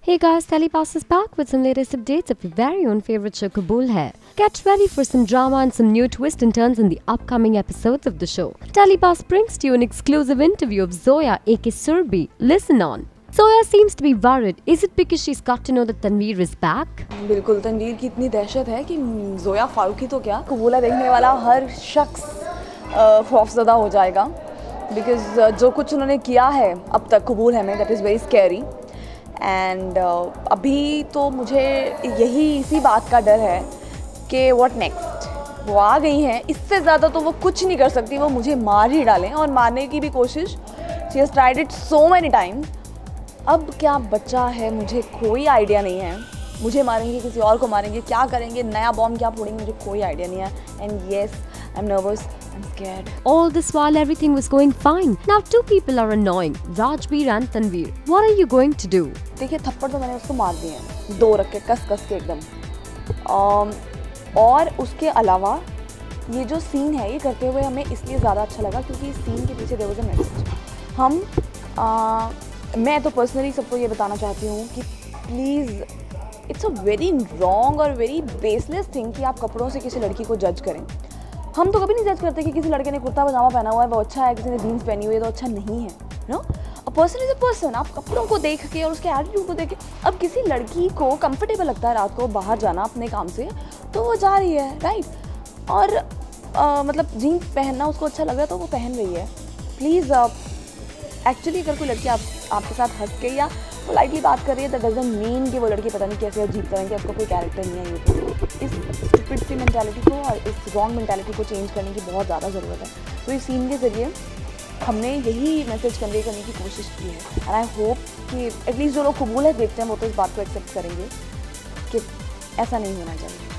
Hey guys, Telepass is back with some latest updates of your very own favorite show Kabul Hai. Get ready for some drama and some new twists and turns in the upcoming episodes of the show. Telepass brings to you an exclusive interview of Zoya aka Surbi. Listen on. Zoya seems to be worried. Is it because she's got to know that Tanveer is back? बिल्कुल, तनवीर की इतनी दहशत है कि जोया फारूकी तो क्या, कबूला देखने वाला हर शख्स खौफज़दा हो जाएगा बिकॉज जो कुछ उन्होंने किया है अब तक कबूल है में, that is very scary and अभी तो मुझे यही इसी बात का डर है कि व्हाट नेक्स्ट। वो आ गई हैं, इससे ज़्यादा तो वो कुछ नहीं कर सकती, वो मुझे मार ही डालें और मारने की भी कोशिश, she has tried it so many times. अब क्या बच्चा है, मुझे कोई आइडिया नहीं है, मुझे मारेंगे, किसी और को मारेंगे, क्या करेंगे, नया बॉम्ब क्या फोड़ेंगे, मुझे कोई आइडिया नहीं है। And yes, I am nervous, I am scared. All this while everything was going fine. Now two people are annoying, Rajveer and Tanveer. What are you going to do? देखिए, थप्पड़ तो मैंने उसको मार दिए हैं, दो रख के कस के एकदम। और उसके अलावा ये जो सीन है, ये करते हुए हमें इसलिए ज़्यादा अच्छा लगा क्योंकि इस सीन के पीछे देयर वाज अ मैसेज। मैं तो पर्सनली सबको ये बताना चाहती हूँ कि please, it's a very wrong और वेरी बेसलेस थिंग कि आप कपड़ों से किसी लड़की को जज करें। हम तो कभी नहीं जज करते कि किसी लड़के ने कुर्ता पजामा पहना हुआ है वो अच्छा है, किसी ने जीन्स पहनी हुई है तो अच्छा नहीं है। No, a person is a person. आप कपड़ों को देख के और उसके एटीट्यूड को देख के, अब किसी लड़की को कंफर्टेबल लगता है रात को बाहर जाना अपने काम से तो वो जा रही है, राइट। और मतलब जीन्स पहनना उसको अच्छा लग रहा है तो वो पहन रही है। प्लीज़, एक्चुअली अगर कोई लड़की आपके साथ हंस के या पोलाइटली बात कर रही है, दैट डजंट मीन कि वो लड़की पता नहीं कैसे अजीब तरह की, उसको कोई कैरेक्टर नहीं है। ये इस स्टूपिड सी मेंटालिटी को और इस रॉन्ग मेंटालिटी को चेंज करने की बहुत ज़्यादा ज़रूरत है। तो इस सीन के ज़रिए हमने यही मैसेज कन्वे करने की कोशिश की है एंड आई होप कि एटलीस्ट जो लोग कबूल है देखते हैं वो तो इस बात को एक्सेप्ट करेंगे कि ऐसा नहीं होना चाहिए।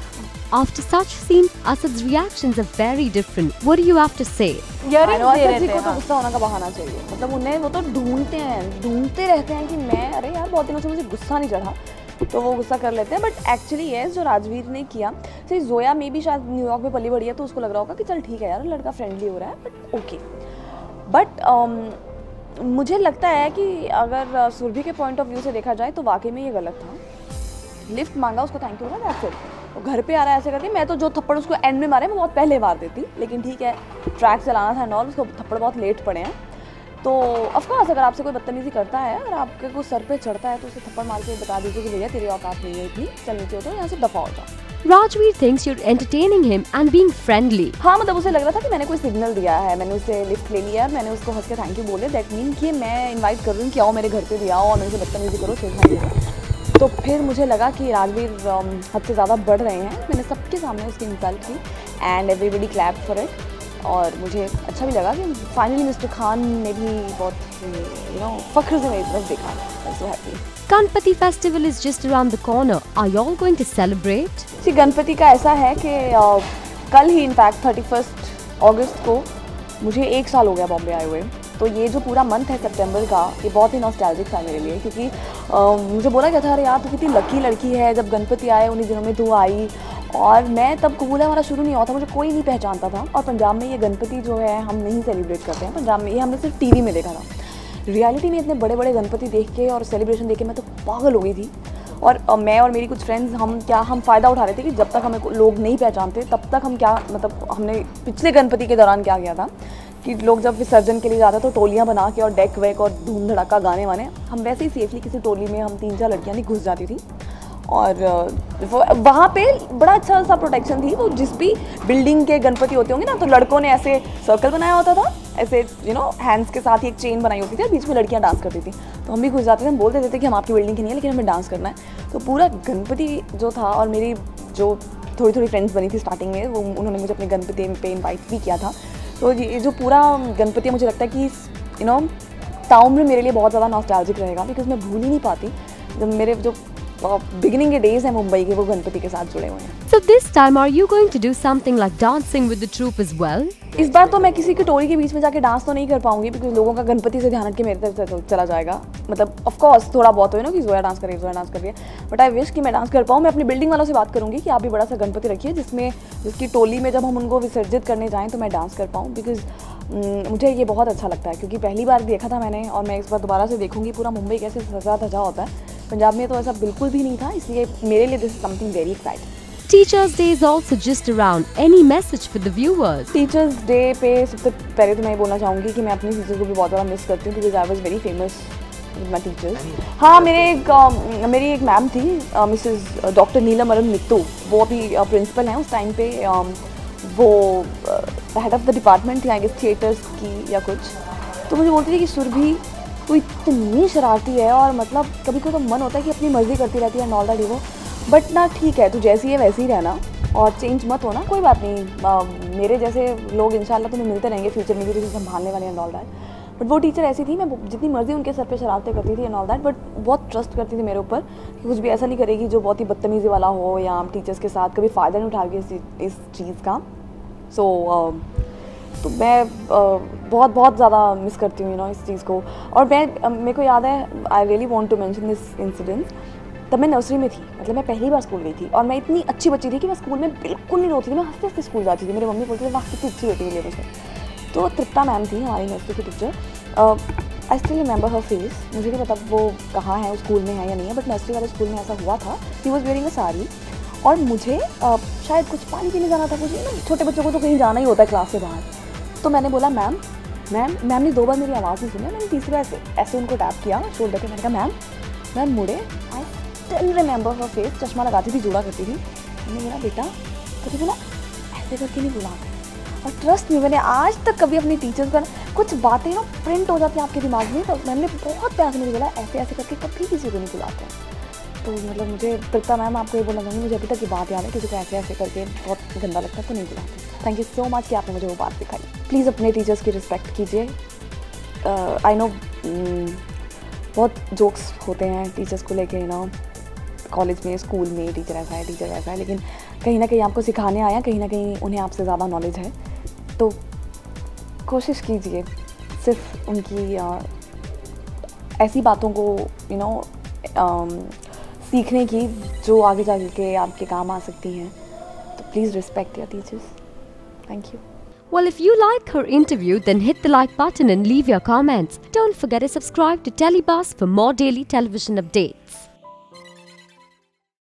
After such scene, Asad's reactions are very different. What do you have to say? Asad जी को तो गुस्सा होने का बहाना चाहिए। मतलब उन्हें वो तो ढूंढते रहते हैं कि मैं, अरे यार बहुत दिनों से मुझे गुस्सा नहीं चढ़ा, तो वो गुस्सा कर लेते हैं। बट एक्चुअली ये जो राजवीर ने किया, सही जोया में भी शायद न्यूयॉर्क में पली बड़ी है तो उसको लग रहा होगा कि चल ठीक है यार, लड़का फ्रेंडली हो रहा है, बट ओके। बट मुझे लगता है कि अगर सुरभि के पॉइंट ऑफ व्यू से देखा जाए तो वाकई में ये गलत था। लिफ्ट मांगा, उसको थैंक यू बोला, दैट्स इट। घर पे आ रहा है ऐसे करके, मैं तो जो थप्पड़ उसको एंड में मारे मैं बहुत पहले मार देती, लेकिन ठीक है, ट्रैक चलाना था नॉल, उसको थप्पड़ बहुत लेट पड़े हैं। तो ऑफकोर्स अगर आपसे कोई बदतमीजी करता है और आपके को सर पे चढ़ता है तो उसे थप्पड़ मार के बता दीजिए कि भैया तेरी औकात नहीं है इतनी, चल नीचे उतर, यहाँ से दफा हो जाओ। Rajveer thinks you're entertaining him and being friendly. हाँ, मतलब उसे लग रहा था कि मैंने कोई सिग्नल दिया है, मैंने उसे लिफ्ट ले लिया, मैंने उसको हंस के थैंक यू बोले, दैट मीन कि मैं इन्वाइट कर रही हूँ कि आओ मेरे घर पे भी आओ और मेरे से बदतमीजी करो, छेड़खानी करो। तो फिर मुझे लगा कि राजवीर हद से ज़्यादा बढ़ रहे हैं। मैंने सबके सामने उसकी इंसल्ट की and everybody clap for it और मुझे अच्छा भी लगा कि फाइनली मिस्टर खान ने भी बहुत फख्र से मेरी तरफ देखा। I am so happy. Ganpati festival is just around the corner. Are you all going to celebrate? जी, गणपति का ऐसा है कि कल ही इनफैक्ट 31 अगस्त को मुझे 1 साल हो गया बॉम्बे आए हुए। तो ये जो पूरा मंथ है सितंबर का, ये बहुत ही नॉस्टैल्जिक था मेरे लिए क्योंकि मुझे बोला गया था अरे यार तू कितनी लकी लड़की है, जब गणपति आए उन्हीं दिनों में तू आई। और मैं तब कबूल है हमारा शुरू नहीं हुआ था, मुझे कोई नहीं पहचानता था। और पंजाब में ये गणपति जो है हम नहीं सेलिब्रेट करते हैं पंजाब में, ये हमने सिर्फ टीवी में देखा था। रियलिटी में इतने बड़े बड़े गणपति देख के और सेलिब्रेशन देख के मैं तो पागल हो गई थी। और मैं और मेरी कुछ फ्रेंड्स हम फ़ायदा उठा रहे थे कि जब तक हमें लोग नहीं पहचानते तब तक हम क्या, मतलब हमने पिछले गणपति के दौरान क्या किया था कि लोग जब विसर्जन के लिए जाते तो टोलियाँ बना के और डेक वेक और धूम धड़ाका गाने वाने, हम वैसे ही सेफली किसी टोली में हम 3-4 लड़कियाँ नहीं घुस जाती थी और वहाँ पे बड़ा अच्छा सा प्रोटेक्शन थी। वो जिस भी बिल्डिंग के गणपति होते होंगे ना, तो लड़कों ने ऐसे सर्कल बनाया होता था, ऐसे हैंड्स के साथ ही एक चेन बनाई होती थी और बीच में लड़कियाँ डांस करती थी। तो हम भी घुस जाते थे, हम बोल देते थे कि हम आपकी बिल्डिंग की नहीं है लेकिन हमें डांस करना है। तो पूरा गणपति जो था, और मेरी जो थोड़ी फ्रेंड्स बनी थी स्टार्टिंग में, वो उन्होंने मुझे अपने गणपति पे इन्वाइट भी किया था। तो ये जो पूरा गणपति मुझे लगता है कि ताउम्र मेरे लिए बहुत ज़्यादा नॉस्टैल्जिक रहेगा बिकॉज मैं भूल ही नहीं पाती जब मेरे जो बिगिनिंग के डेज हैं मुंबई के, वो गणपति के साथ जुड़े हुए हैं। So this time are you going to do something like dancing with the troupe as well? इस बार तो मैं किसी की टोली के बीच में जाके डांस तो नहीं कर पाऊंगी बिकॉज लोगों का गणपति से ध्यान हट के मेरे तरफ चला जाएगा। मतलब ऑफ कोर्स थोड़ा बहुत हो ना कि जोया डांस कर रही है, बट आई विश कि मैं डांस कर पाऊँ। मैं अपनी बिल्डिंग वालों से बात करूंगी कि आप भी बड़ा सा गणपति रखिए जिसकी टोली में जब हम उनको विसर्जित करने जाएँ तो मैं डांस कर पाऊँ बिकॉज मुझे ये बहुत अच्छा लगता है क्योंकि पहली बार देखा था मैंने और मैं इस बार दोबारा से देखूंगी पूरा मुंबई कैसे सजा धजा होता है। पंजाब में तो ऐसा बिल्कुल भी नहीं था, इसलिए मेरे लिए this is something very exciting. Teachers Day is also just around. Any message for the viewers? Teachers day पे सबसे पहले तो मैं ये बोलना चाहूँगी कि मैं अपनी टीचर्स को भी बहुत ज़्यादा मिस करती हूँ, because I was very famous with my teachers. हाँ, मेरी एक मैम थी, मिसेस डॉक्टर नीलम अरुण मित्तू, वो अभी प्रिंसिपल हैं। उस टाइम पे वो हेड ऑफ द डिपार्टमेंट थी, आई गेस थिएटर्स की या कुछ। तो मुझे बोलती थी कि सुरभि तू इतनी शरारती है, और मतलब कभी कभी तो मन होता है कि अपनी मर्जी करती रहती है एंड ऑल दैट वो, बट ना ठीक है, तू जैसी है वैसी ही रहना और चेंज मत होना, कोई बात नहीं, मेरे जैसे लोग इंशाल्लाह तुम्हें मिलते रहेंगे फ्यूचर में भी तुझे संभालने वाले एंड ऑल दैट। बट वो टीचर ऐसी थी, मैं जितनी मर्जी उनके सर पे शरारतें करती थी एंड ऑल दैट, बट बहुत ट्रस्ट करती थी मेरे ऊपर कि कुछ भी ऐसा नहीं करेगी जो बहुत ही बदतमीज़ी वाला हो या टीचर्स के साथ कभी फ़ायदा नहीं उठाएगी इस चीज़ का। तो मैं बहुत बहुत ज़्यादा मिस करती हूँ इस चीज़ को। और मेरे को याद है, I really want to mention this incident. तब मैं नर्सरी में थी, मतलब मैं पहली बार स्कूल गई थी, और मैं इतनी अच्छी बच्ची थी कि मैं स्कूल में बिल्कुल नहीं रोती थी, मैं हंसते हंसते स्कूल जाती थी। मेरी मम्मी बोलती थी वाह कितनी अच्छी बेटी मिली मुझे। तो तृप्ता मैम थी हमारी नर्सरी की teacher, I still remember her face. मुझे नहीं पता वो कहाँ है, उस स्कूल में है या नहीं है, बट नर्सरी वाले स्कूल में ऐसा हुआ था। He was wearing a sari, और मुझे शायद कुछ पानी पीने जाना था, मुझे ना छोटे बच्चों को तो कहीं जाना ही होता है क्लास से बाहर। तो मैंने बोला मैम ने 2 बार मेरी आवाज़ नहीं सुनी, मैंने तीसरी बार ऐसे उनको टैप किया शोल्डर पे। मैंने कहा मैम मुड़े। I still remember her face, चश्मा लगाती थी, जोड़ा करती थी। मैंने बोला बेटा तो बोला ऐसे करके नहीं बुलाते। और ट्रस्ट में मैंने आज तक कभी अपनी टीचर्स का कुछ बातें ना प्रिंट हो जाती हैं आपके दिमाग में, तो मैंने बहुत प्यार से मुझे बोला ऐसे ऐसे करके कभी किसी को नहीं बुलाते। तो मतलब मुझे तृप्ता मैम आपको ये बोलना चाहूँगी, मुझे अभी तक ये बात याद है, किसी को ऐसे ऐसे करके बहुत गंदा लगता है तो नहीं बुलाते। थैंक यू सो मच कि आपने मुझे वो बात दिखाई। प्लीज़ अपने टीचर्स की रिस्पेक्ट कीजिए। आई नो बहुत जोक्स होते हैं टीचर्स को लेके, कॉलेज में, स्कूल में टीचर ऐसा है, टीचर वैसा है, लेकिन कहीं ना कहीं आपको सिखाने आया, कहीं ना कहीं उन्हें आपसे ज़्यादा नॉलेज है। तो कोशिश कीजिए सिर्फ उनकी ऐसी बातों को सीखने की जो आगे जाके आपके काम आ सकती हैं। तो please respect your teachers. Thank you. Well, if you like her interview, then hit the like button and leave your comments. Don't forget to subscribe to Telebuzz for more daily television updates.